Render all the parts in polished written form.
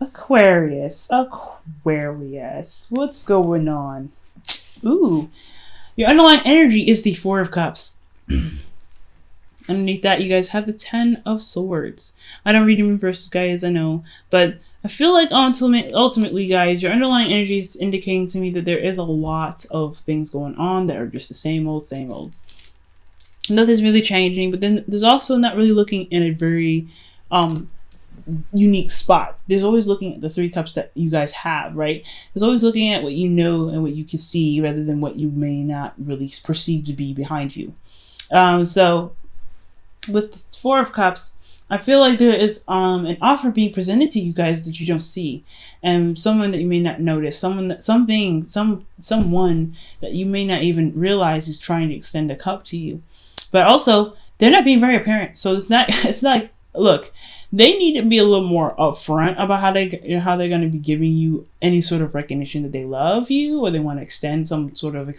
Aquarius. Aquarius. What's going on? Ooh. Your underlying energy is the Four of Cups. Underneath that, you guys have the Ten of Swords. I don't read in reverses, guys, I know. But I feel like ultimately, guys, your underlying energy is indicating to me that there is a lot of things going on that are just the same old, same old. Nothing's really changing, but then there's also not really looking in a very unique spot. There's always looking at the Three Cups that you guys have, right? There's always looking at what you know and what you can see rather than what you may not really perceive to be behind you. So with the Four of Cups, I feel like there is an offer being presented to you guys that you don't see, and someone that you may not notice, someone that someone that you may not even realize is trying to extend a cup to you. But also, they're not being very apparent. So it's not like, look, they need to be a little more upfront about how they're going to be giving you any sort of recognition that they love you or they want to extend some sort of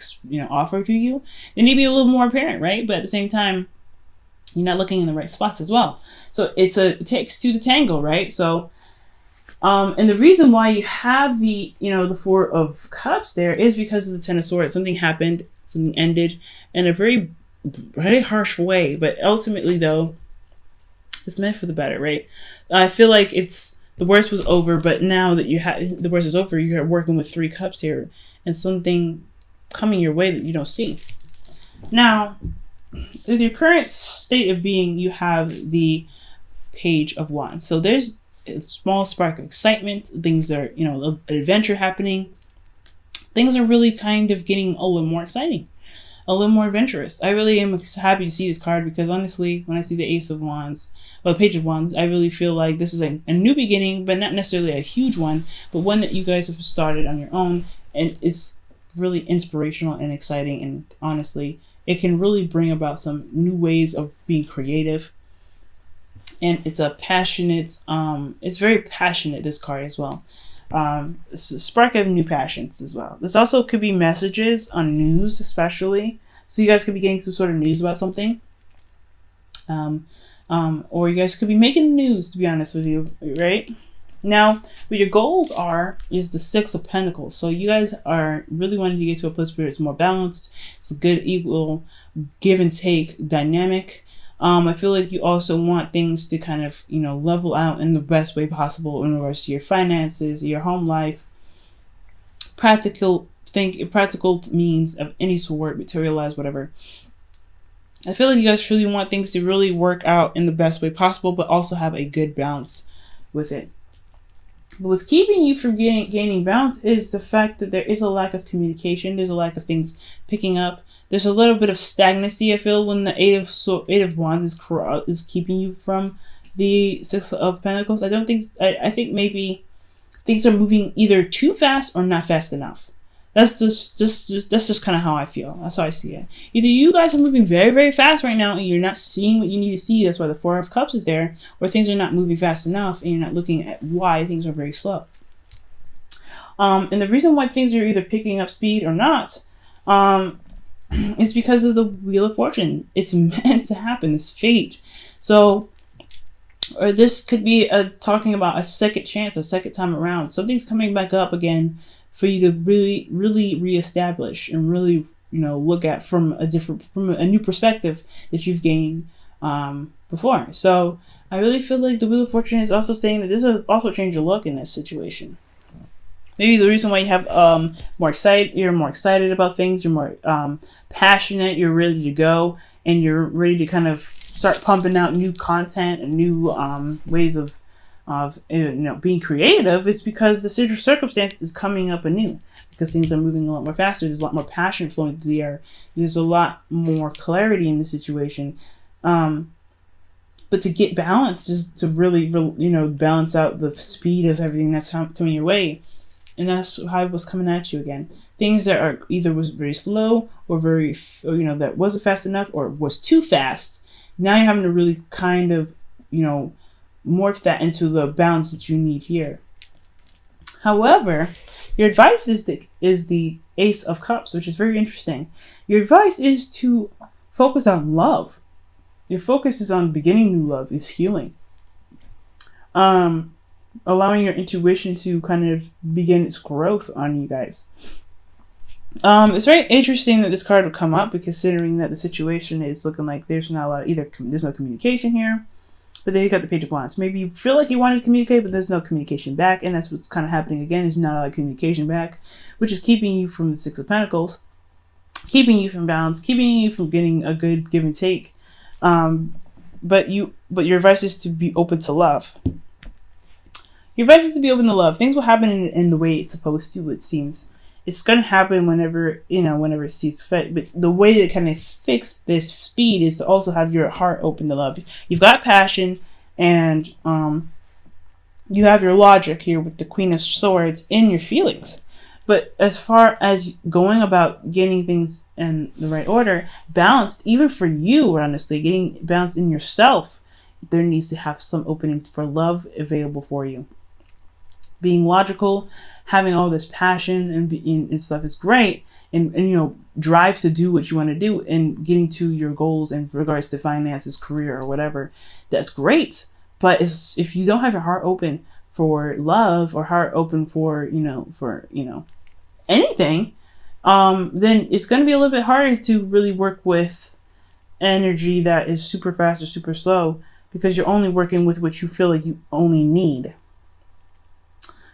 offer to you. They need to be a little more apparent, right? But at the same time, you're not looking in the right spots as well. So it takes two to tango, right? So, and the reason why you have the Four of Cups there is because of the Ten of Swords. Something happened, something ended in a very harsh way, but ultimately though, it's meant for the better, right? I feel like the worst was over, but now that the worst is over, you're working with Three Cups here and something coming your way that you don't see. Now, with your current state of being, you have the Page of Wands. So there's a small spark of excitement. Things are, an adventure happening. Things are really kind of getting a little more exciting, a little more adventurous. I really am happy to see this card because honestly, when I see the Ace of Wands, or the Page of Wands, I really feel like this is a new beginning, but not necessarily a huge one, but one that you guys have started on your own, and it's really inspirational and exciting, and honestly, it can really bring about some new ways of being creative. And it's a passionate, it's very passionate, this card as well. It's a spark of new passions as well. This also could be messages on news, especially. So you guys could be getting some sort of news about something. Or you guys could be making the news, to be honest with you, right? Now, what your goals is the Six of Pentacles. So you guys are really wanting to get to a place where it's more balanced. It's a good, equal, give and take dynamic. I feel like you also want things to kind of, level out in the best way possible in regards to your finances, your home life, practical means of any sort, materialize, whatever. I feel like you guys truly want things to really work out in the best way possible, but also have a good balance with it. But what's keeping you from gaining balance is the fact that there is a lack of communication. There's a lack of things picking up. There's a little bit of stagnancy, I feel, when the Eight of Wands is keeping you from the Six of Pentacles. I think maybe things are moving either too fast or not fast enough. That's just kind of how I feel. That's how I see it. Either you guys are moving very, very fast right now and you're not seeing what you need to see. That's why the Four of Cups is there. Or things are not moving fast enough and you're not looking at why things are very slow. And the reason why things are either picking up speed or not is because of the Wheel of Fortune. It's meant to happen. It's fate. So, or this could be talking about a second chance, a second time around. Something's coming back up again for you to really, really reestablish and really, look at from a new perspective that you've gained before. So I really feel like the Wheel of Fortune is also saying that this will also change your look in this situation. Maybe the reason why you have you're more excited about things, you're more passionate, you're ready to go, and you're ready to kind of start pumping out new content and new ways of being creative. It's because the circumstance is coming up anew, because things are moving a lot more faster. There's a lot more passion flowing through the air. There's a lot more clarity in the situation. But to get balance, just to really, balance out the speed of everything that's coming your way. And that's how it was coming at you again. Things that are either was very slow or that wasn't fast enough or was too fast. Now you're having to really kind of, morph that into the balance that you need here. However, your advice is the Ace of Cups, which is very interesting. Your advice is to focus on love. Your focus is on beginning new love, is healing. allowing your intuition to kind of begin its growth on you guys. It's very interesting that this card would come up, considering that the situation is looking like there's not a lot of there's no communication here. But then you got the Page of Wands. Maybe you feel like you wanted to communicate, but there's no communication back, and that's what's kind of happening again. There's not a lot of communication back, which is keeping you from the Six of Pentacles, keeping you from balance, keeping you from getting a good give and take. But your advice is to be open to love. Your advice is to be open to love. Things will happen in the way it's supposed to, it seems. It's going to happen whenever it sees fit. But the way to kind of fix this speed is to also have your heart open to love. You've got passion, and you have your logic here with the Queen of Swords in your feelings. But as far as going about getting things in the right order, balanced, even for you, honestly, getting balanced in yourself, there needs to have some opening for love available for you. Being logical, having all this passion and stuff is great, and drive to do what you want to do and getting to your goals in regards to finances, career, or whatever. That's great. But if you don't have your heart open for love, or heart open for anything, then it's going to be a little bit harder to really work with energy that is super fast or super slow, because you're only working with what you feel like you only need.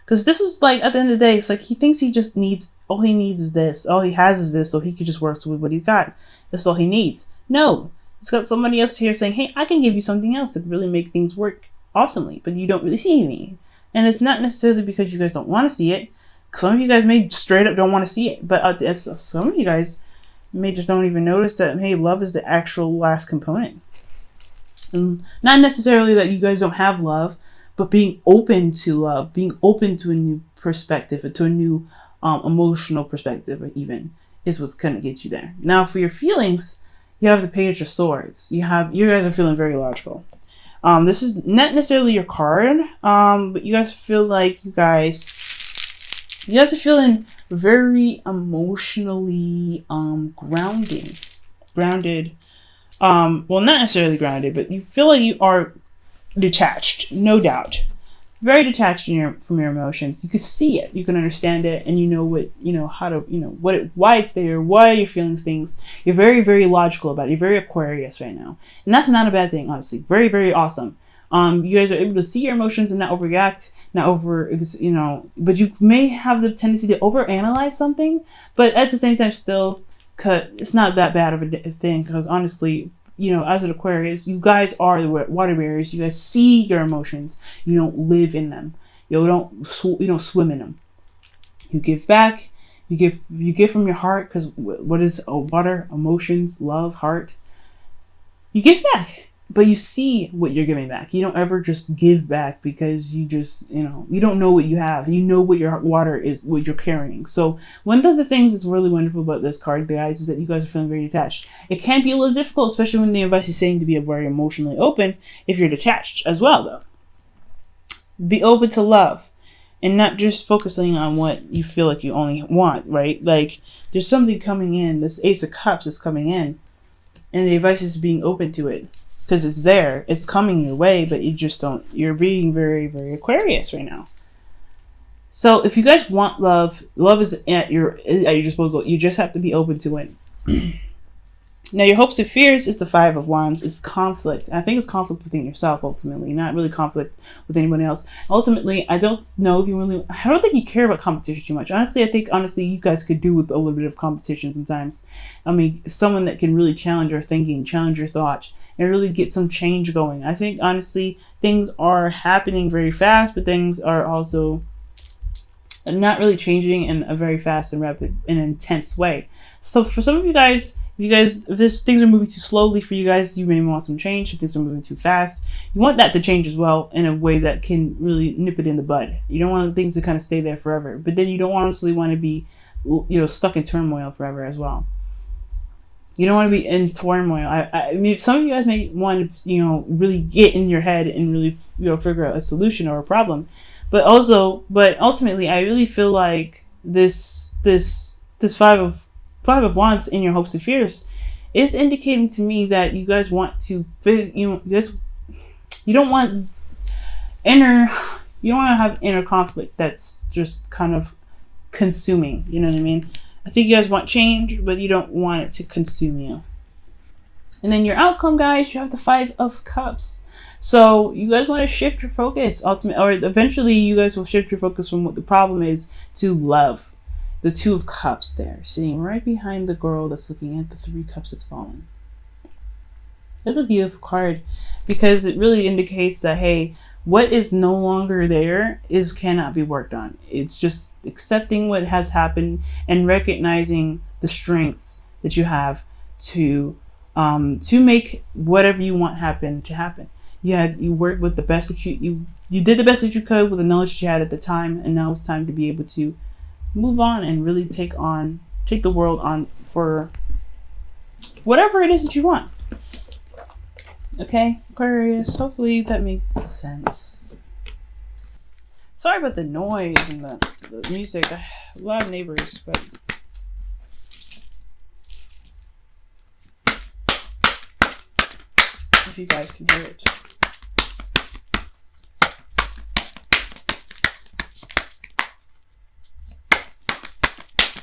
Because this is like, at the end of the day, it's like he thinks he just needs, all he needs is this. All he has is this, so he can just work with what he's got. That's all he needs. No, he's got somebody else here saying, hey, I can give you something else that really make things work awesomely, but you don't really see me. And it's not necessarily because you guys don't want to see it. Some of you guys may straight up don't want to see it, but some of you guys may just don't even notice that, hey, love is the actual last component. And not necessarily that you guys don't have love, but being open to love, being open to a new perspective, to a new emotional perspective even, is what's going to get you there. Now, for your feelings, you have the Page of Swords. You guys are feeling very logical. This is not necessarily your card, but you guys feel like you guys are feeling very emotionally grounded. Well, not necessarily grounded, but you feel like you are detached, no doubt. Very detached from your emotions. You can see it, you can understand it, and you know why it's there, why you're feeling things. You're very, very logical about it. You're very Aquarius right now. And that's not a bad thing, honestly. Very, very awesome. You guys are able to see your emotions and not overreact, but you may have the tendency to overanalyze something, but at the same time still, it's not that bad of a thing, because honestly, as an Aquarius, you guys are the water bearers. You guys see your emotions. You don't live in them. You don't swim in them. You give back. You give from your heart, because what is water? Emotions, love, heart. You give back, but you see what you're giving back. You don't ever just give back because you don't know what you have. You know what your water is, what you're carrying. So one of the things that's really wonderful about this card, guys, is that you guys are feeling very detached. It can be a little difficult, especially when the advice is saying to be very emotionally open, if you're detached as well, though. Be open to love and not just focusing on what you feel like you only want, right? Like, there's something coming in. This Ace of Cups is coming in, and the advice is being open to it. Because it's there, it's coming your way, but you're being very, very Aquarius right now. So if you guys want love is at your disposal. You just have to be open to it. Now, your hopes and fears is the Five of Wands. It's conflict. I think it's conflict within yourself, ultimately, not really conflict with anyone else. Ultimately, I don't think you care about competition too much. Honestly, I think you guys could do with a little bit of competition sometimes. I mean, someone that can really challenge your thinking, challenge your thoughts, and really get some change going. I think, honestly, things are happening very fast, but things are also not really changing in a very fast and rapid and intense way. So for some of you guys, if things are moving too slowly for you guys, you may want some change. If things are moving too fast, you want that to change as well in a way that can really nip it in the bud. You don't want things to kind of stay there forever, but then you don't honestly want to be, stuck in turmoil forever as well. You don't want to be in turmoil. I mean, some of you guys may want to, really get in your head and really, figure out a solution or a problem. But ultimately, I really feel like this Five of Wands in your hopes and fears is indicating to me that you guys want to, you don't want inner You don't want to have inner conflict that's just kind of consuming. You know what I mean? I think you guys want change, but you don't want it to consume you. And then your outcome, guys, you have the Five of Cups. So you guys want to shift your focus, or eventually you guys will shift your focus from what the problem is to love. The Two of Cups there, sitting right behind the girl that's looking at the Three Cups that's fallen. That's a beautiful card because it really indicates that, hey, what is no longer there cannot be worked on. It's just accepting what has happened and recognizing the strengths that you have to make whatever you want happen to happen. You worked with the best that you did the best that you could with the knowledge that you had at the time, and now it's time to be able to move on and really take the world on for whatever it is that you want. Okay, Aquarius, hopefully that makes sense. Sorry about the noise and the music. A lot of neighbors, but if you guys can hear it.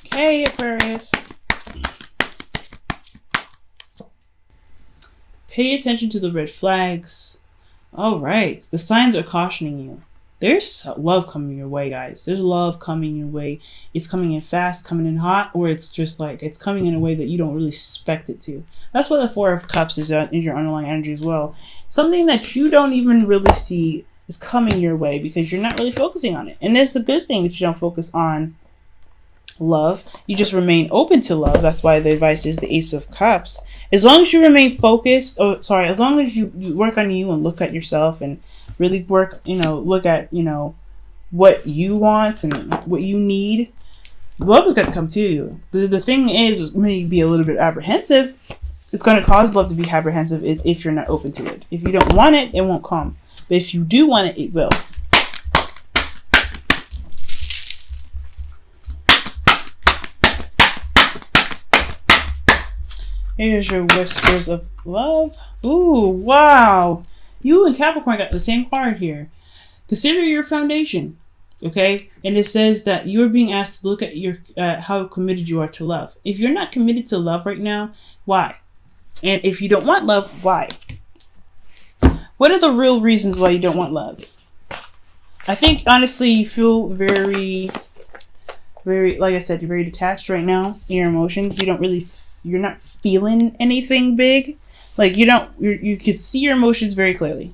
Okay, Aquarius. Pay attention to the red flags. All right, the signs are cautioning you. There's love coming your way, guys. There's love coming your way. It's coming in fast, coming in hot, or it's just like it's coming in a way that you don't really expect it to. That's what the Four of Cups is in your underlying energy as well. Something that you don't even really see is coming your way because you're not really focusing on it. And it's a good thing that you don't focus on love. You just remain open to love. That's why the advice is the Ace of Cups. As long as you remain focused, as long as you work on you and look at yourself and really work, look at, what you want and what you need, love is going to come to you. But the thing is maybe be a little bit apprehensive. It's going to cause love to be apprehensive is if you're not open to it. If you don't want it, it won't come. But if you do want it, it will. Here's your Whispers of Love. Ooh, wow. You and Capricorn got the same card here. Consider your foundation, okay? And it says that you're being asked to look at your how committed you are to love. If you're not committed to love right now, why? And if you don't want love, why? What are the real reasons why you don't want love? I think, honestly, you feel very, like I said, you're very detached right now in your emotions. You're not feeling anything big. Like you can see your emotions very clearly.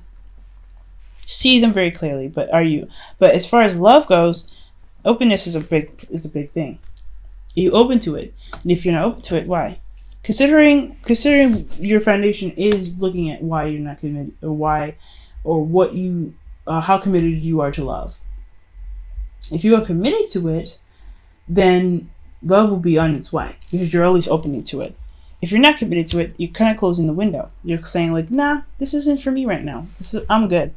See them very clearly, but as far as love goes, openness is a big thing. Are you open to it? And if you're not open to it, why? Considering your foundation is looking at why you're not committed, how committed you are to love. If you are committed to it, then love will be on its way because you're always opening to it. If you're not committed to it, you're kind of closing the window. You're saying like, nah, this isn't for me right now. I'm good.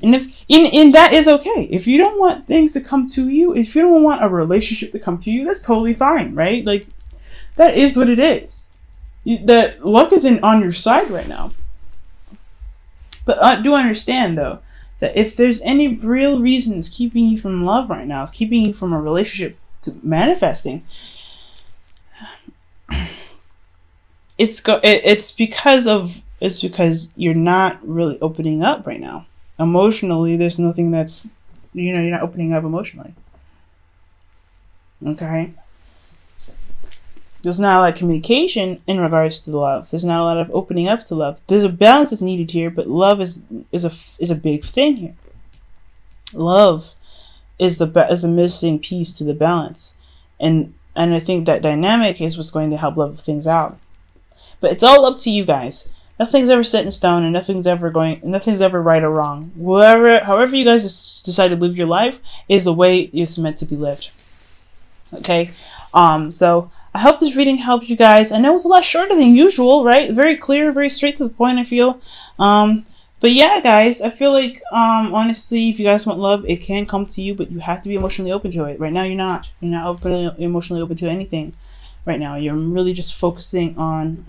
And that is okay. If you don't want things to come to you, if you don't want a relationship to come to you, that's totally fine, right? Like, that is what it is. The luck isn't on your side right now. But I do understand, though, that if there's any real reasons keeping you from love right now, keeping you from a relationship to manifesting, it's because you're not really opening up right now. Emotionally, there's nothing that's, you're not opening up emotionally. Okay? There's not a lot of communication in regards to love. There's not a lot of opening up to love. There's a balance that's needed here, but love is a big thing here. Love is a missing piece to the balance, and I think that dynamic is what's going to help level things out. But it's all up to you guys. Nothing's ever set in stone, and nothing's ever right or wrong. However you guys decide to live your life is the way it's meant to be lived. Okay, so I hope this reading helped you guys. I know it's a lot shorter than usual, right? Very clear, very straight to the point, I feel. But yeah, guys, I feel like, honestly, if you guys want love, it can come to you, but you have to be emotionally open to it. Right now, you're not. You're not emotionally open to anything right now. You're really just focusing on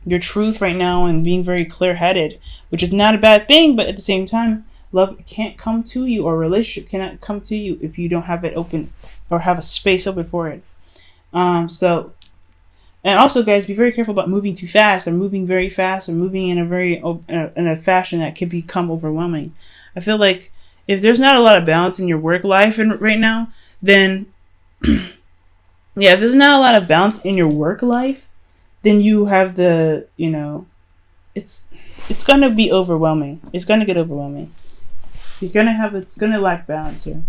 your truth right now and being very clear-headed, which is not a bad thing, but at the same time, Love can't come to you, or a relationship cannot come to you if you don't have it open or have a space open for it. So, and also, guys, be very careful about moving too fast, or moving very fast, or moving in a very in a fashion that can become overwhelming. I feel like if there's not a lot of balance in your work life and right now, then yeah, if there's not a lot of balance in your work life, then you have the, it's gonna be overwhelming. It's gonna get overwhelming. It's gonna lack balance here.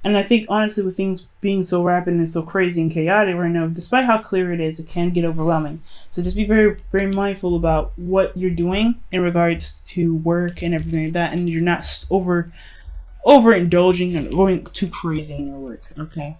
And I think honestly, with things being so rapid and so crazy and chaotic right now, despite how clear it is, it can get overwhelming. So just be very, very mindful about what you're doing in regards to work and everything like that, and you're not overindulging and going too crazy in your work. Okay.